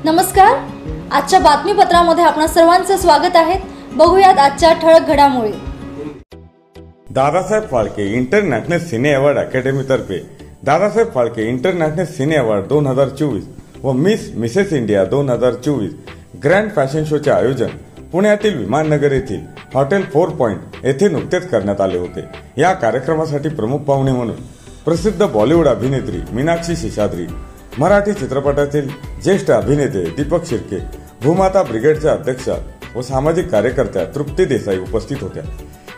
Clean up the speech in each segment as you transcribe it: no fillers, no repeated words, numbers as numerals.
नमस्कार, आजच्या बातमीपत्रामध्ये आपणा सर्वांचे स्वागत आहे। बघूयात आजच्या ठळक घडामोडी। Dadasaheb Phalke international cine award academy तर्फे Dadasaheb Phalke international cine award 2024 व मिसेस इंडिया 2024 ग्रँड फॅशन शोचे आयोजन पुण्यातील विमाननगर येथील हॉटेल 4 पॉइंट येथे नुकतेच करण्यात आले होते। या कार्यक्रमासाठी प्रमुख पाहुणे म्हणून प्रसिद्ध बॉलिवूड अभिनेत्री मीनाक्षी शेषाद्री, मराठी चित्रपटातील ज्येष्ठ अभिनेते दीपक शिर्के, भूमाता ब्रिगेडच्या अध्यक्षा व सामाजिक कार्यकर्त्या तृप्ती देसाई उपस्थित होत्या।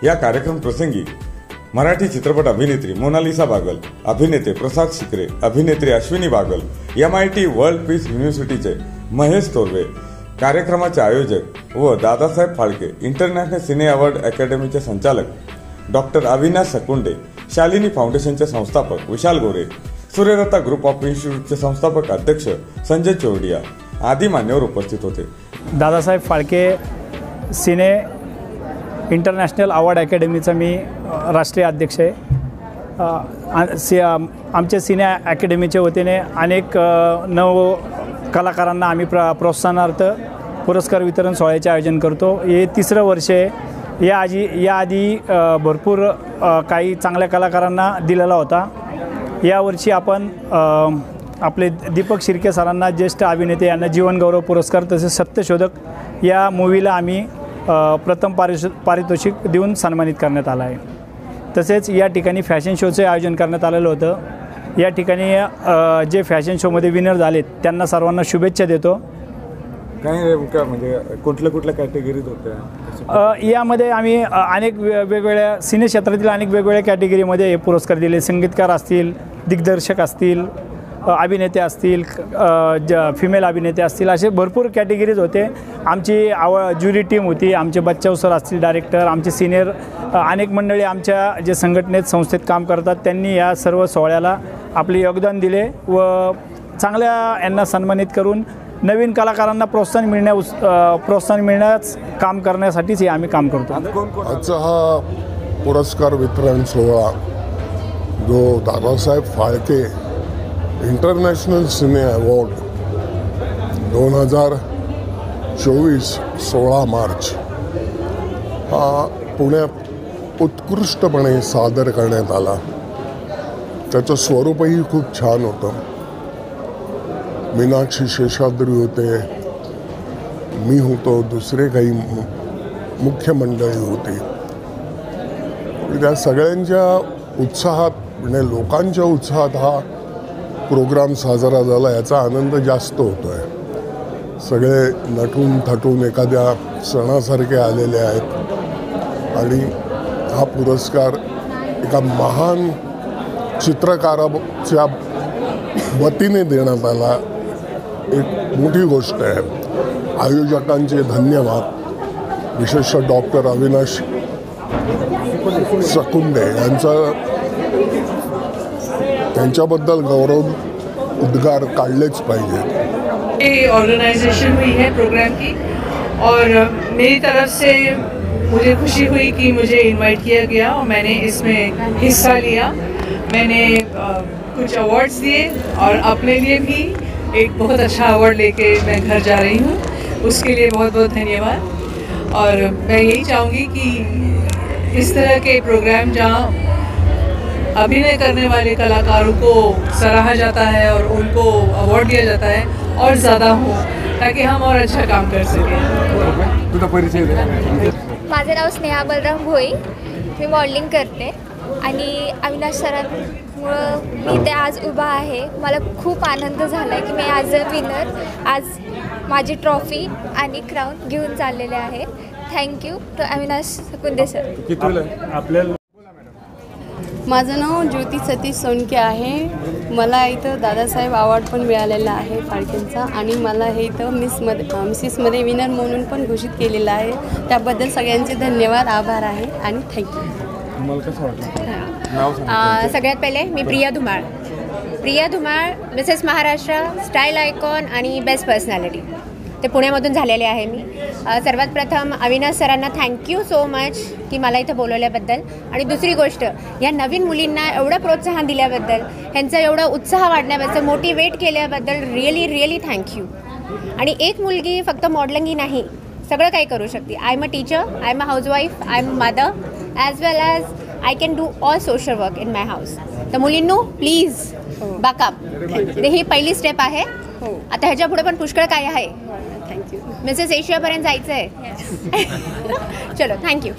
या कार्यक्रम प्रसंगी मराठी चित्रपट अभिनेत्री मोनालिसा बागल, अभिनेते प्रसाद शिकरे, अभिनेत्री Ashwini Bagal, MIT world peace युनिव्हर्सिटीचे महेश तोरवे, कार्यक्रमाचे आयोजक व Dadasaheb Phalke international cine award अकॅडमीचे संचालक डॉक्टर अविनाश सकुंडे, शालिनी फाउंडेशनचे संस्थापक विशाल गोरे, सूर्यदत्ता ग्रुप ऑफ इन्स्टिट्यूटचे संस्थापक अध्यक्ष संजय चोरडिया आदी मान्यवर उपस्थित होते। दादासाहेब फाळके सिने इंटरनॅशनल अवॉर्ड अकॅडमीचा मी राष्ट्रीय अध्यक्ष आहे। आमच्या सिने अकॅडमीच्या वतीने अनेक नव कलाकारांना आम्ही प्रोत्साहनार्थ पुरस्कार वितरण सोहळ्याचे आयोजन करतो। हे तिसरं वर्ष आहे। याआधी भरपूर काही चांगल्या कलाकारांना दिलेला होता। यावर्षी आपण आपले दीपक शिर्के सरांना ज्येष्ठ अभिनेते यांना जीवन गौरव पुरस्कार तसेच सत्यशोधक या मूवीला आम्ही प्रथम पारितोषिक देऊन सन्मानित करण्यात आला आहे। तसेच या ठिकाणी फॅशन शोचे आयोजन करण्यात आलेलं होतं। या ठिकाणी जे फॅशन शोमध्ये विनर झालेत त्यांना सर्वांना शुभेच्छा देतो। काय म्हणजे कुठल्या कॅटेगरीत होत्या? यामध्ये आम्ही अनेक वेगवेगळ्या सिने क्षेत्रातील अनेक वेगवेगळ्या कॅटेगरीमध्ये हे पुरस्कार दिले। संगीतकार असतील, दिग्दर्शक असतील, अभिनेते असतील, फिमेल अभिनेते असतील, असे भरपूर कॅटेगरीज होते। आमची ज्युरी टीम होती, आमचे बच्चाव सर असतील डायरेक्टर, आमचे सिनियर अनेक मंडळी आमच्या जे संघटनेत संस्थेत काम करतात त्यांनी या सर्व सोहळ्याला आपले योगदान दिले व चांगल्या यांना सन्मानित करून नवीन कलाकारांना प्रोत्साहन मिळण्यास काम करण्यासाठीच हे आम्ही काम करतो। आजचा हा पुरस्कार वितरण सोहळा जो Dadasaheb Phalke international cine award 2024 16 March हा पुण्यात उत्कृष्टपणे सादर करण्यात आला। त्याचं स्वरूपही खूप छान होतं। मीनाक्षी शेषाद्री होते, मी होतो, दुसरे काही मुख्य मंडळी होती। त्या सगळ्यांच्या उत्साहात म्हणजे लोकांच्या उत्साहात हा प्रोग्राम साजरा झाला याचा आनंद जास्त होतो आहे। सगळे नटून थटून एखाद्या सणासारखे आलेले आहेत आणि हा पुरस्कार एका महान चित्रकाराच्या वतीने देण्यात आला, एक मोठी गोष्ट आहे। आयोजकांचे धन्यवाद, विशेषतः डॉक्टर अविनाश सकुंडे त्यांच्याबद्दल गौरव उद्गार काढलेच पाहिजे। ऑर्गेनाइजेशन हुई है प्रोग्राम की और मेरी तरफ से मुझे खुशी हुई कि मुझे इनवाइट किया गया और मैंने इसमें हिस्सा लिया। मैंने कुछ अवार्ड्स दिए और अपने लिए भी एक बहुत अच्छा अवार्ड लेके मैं घर जा रही हूँ, उसके लिए बहुत बहुत धन्यवाद। और मैं यही चाहूँगी कि इस तरह के प्रोग्राम जहाँ अभिनय करने वाले कलाकारों को सराहा जाता है और उनको अवार्ड दिया जाता है और ज़्यादा हो, ताकि हम और अच्छा काम कर सकें। माझे नाव स्नेहा बलराम भोई, मी मॉडेलिंग करते आणि अविनाश सरांमुळं मी इथे आज उभा आहे। मला खूप आनंद झाला की मी ॲज अ विनर आज माझी ट्रॉफी आणि क्राऊन घेऊन चाललेले आहे। Thank you to Avinash Sakunde sir. माझं नाव ज्योती सतीश सोनके आहे। मला इथं दादासाहेब अवॉर्ड पण मिळालेला आहे फाळकेंचा आणि मला हे इथं मिसेसमध्ये विनर म्हणून पण घोषित केलेलं आहे। त्याबद्दल सगळ्यांचे धन्यवाद, आभार आहे आणि थँक्यू। सगळ्यात पहिले मी Priya Dhumal Mrs Maharashtra style icon आणि बेस्ट पर्सनॅलिटी ते पुण्यामधून झालेले आहे मी। सर्वात प्रथम अविनाश सरांना थँक्यू सो मच की मला इथं बोलवल्याबद्दल। आणि दुसरी गोष्ट, या नवीन मुलींना एवढं प्रोत्साहन दिल्याबद्दल, ह्यांचा एवढा उत्साह वाढण्याबद्दल, मोटिवेट केल्याबद्दल रिअली थँक्यू। आणि एक मुलगी फक्त मॉडेलिंग नाही, सगळं काही करू शकते. I am a teacher, I am a housewife, I am a mother, as well as I can do all social work in my house. तर मुलींनो प्लीज बाकाप, ही पहिली स्टेप आहे. आता ह्याच्या पुढे पण पुष्कळ काय आहे. थँक्यू. मिसेस एशियापर्यंत जायचं आहे. चलो, थँक्यू.